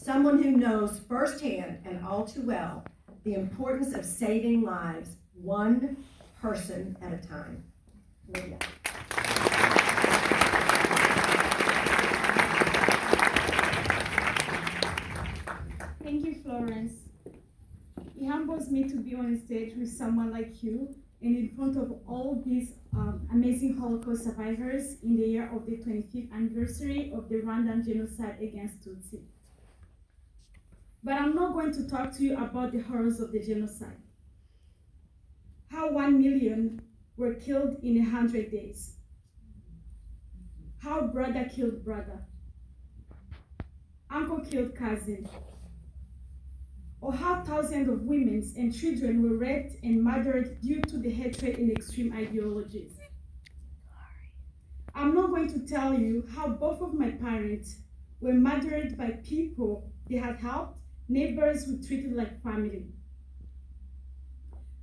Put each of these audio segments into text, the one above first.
someone who knows firsthand and all too well the importance of saving lives one person at a time. Lydia. Thank you, Florence. It humbles me to be on stage with someone like you and in front of all these amazing Holocaust survivors in the year of the 25th anniversary of the Rwandan genocide against Tutsi. But I'm not going to talk to you about the horrors of the genocide. How 1 million were killed in 100 days. How brother killed brother. Uncle killed cousin. Or how thousands of women and children were raped and murdered due to the hatred and extreme ideologies. I'm not going to tell you how both of my parents were murdered by people they had helped, neighbors who treated like family.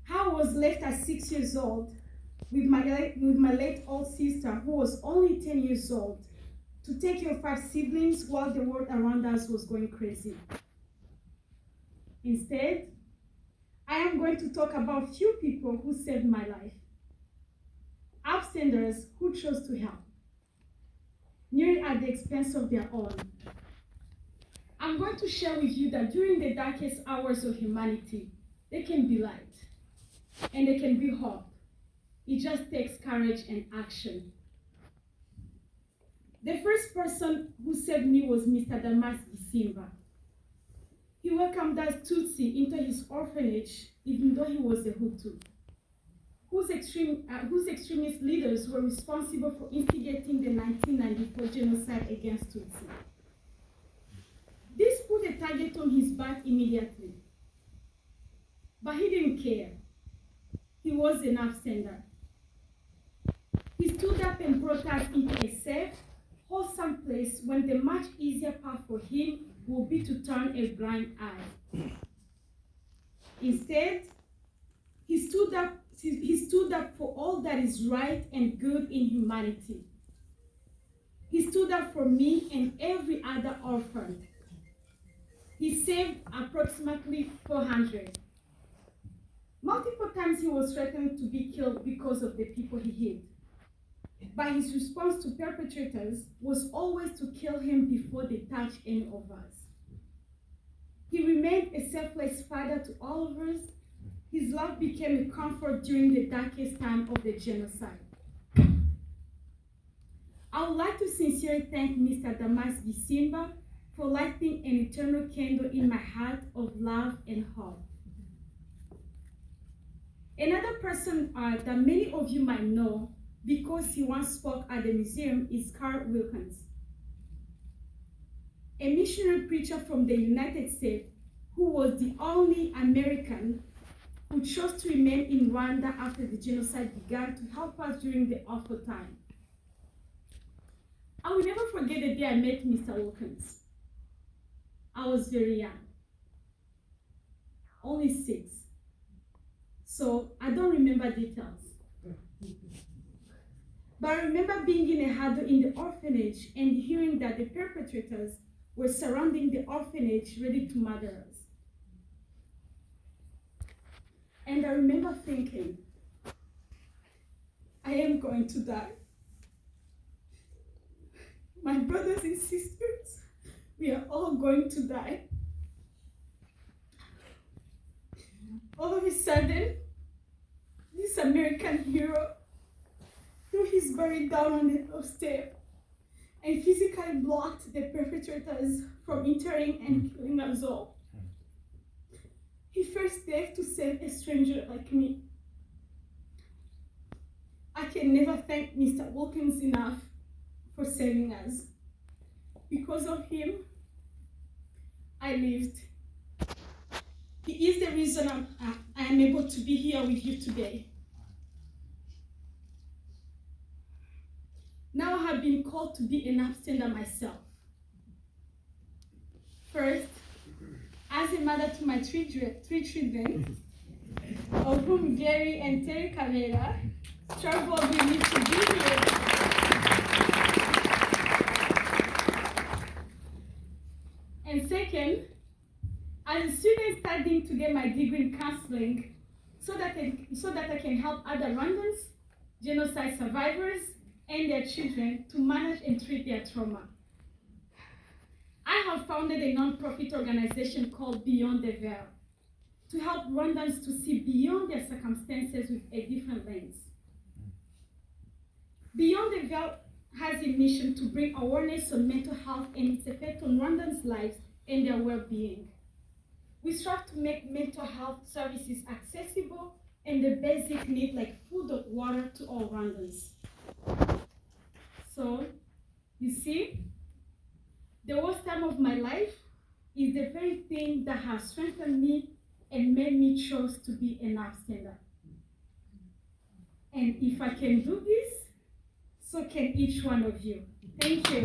How I was left at 6 years old with my late old sister, who was only 10 years old, to take care of 5 siblings while the world around us was going crazy. Instead, I am going to talk about few people who saved my life. Upstanders who chose to help, nearly at the expense of their own. I'm going to share with you that during the darkest hours of humanity, there can be light, and there can be hope. It just takes courage and action. The first person who saved me was Mr. Damas Gisimba. He welcomed us Tutsi into his orphanage, even though he was a Hutu, whose extremist leaders were responsible for instigating the 1994 genocide against Tutsi. This put a target on his back immediately, but he didn't care. He was an Upstander. He stood up and brought us into a safe, wholesome place when the much easier path for him would be to turn a blind eye. Instead, he stood up for all that is right and good in humanity. He stood up for me and every other orphan. He saved approximately 400. Multiple times he was threatened to be killed because of the people he hid. But his response to perpetrators was always to kill him before they touched any of us. He remained a selfless father to all of us. His love became a comfort during the darkest time of the genocide. I would like to sincerely thank Mr. Damas Gisimba for lighting an eternal candle in my heart of love and hope. Another person that many of you might know because he once spoke at the museum is Carl Wilkins, a missionary preacher from the United States who was the only American who chose to remain in Rwanda after the genocide began to help us during the awful time. I will never forget the day I met Mr. Wilkins. I was very young, only 6, so I don't remember details. But I remember being in a huddle in the orphanage and hearing that the perpetrators were surrounding the orphanage ready to murder us. And I remember thinking, I am going to die. My brothers and sisters, we are all going to die. All of a sudden, this American hero threw his body down on the upstairs and physically blocked the perpetrators from entering and killing us all. He first dared to save a stranger like me. I can never thank Mr. Wilkins enough for saving us. Because of him, I lived. He is the reason I am able to be here with you today. Now I have been called to be an Upstander myself. First, as a mother to my three children, of whom Gary and Terry Caveira struggled with me to be here. And And second, as a student studying to get my degree in counseling, so that I can help other Rwandans, genocide survivors, and their children to manage and treat their trauma. I have founded a non-profit organization called Beyond the Veil to help Rwandans to see beyond their circumstances with a different lens. Beyond the Veil has a mission to bring awareness on mental health and its effect on Rwandans' lives and their well-being. We strive to make mental health services accessible and the basic needs like food or water to all Rwandans. So, you see, the worst time of my life is the very thing that has strengthened me and made me choose to be an Upstander. And if I can do this, so can each one of you. Thank you.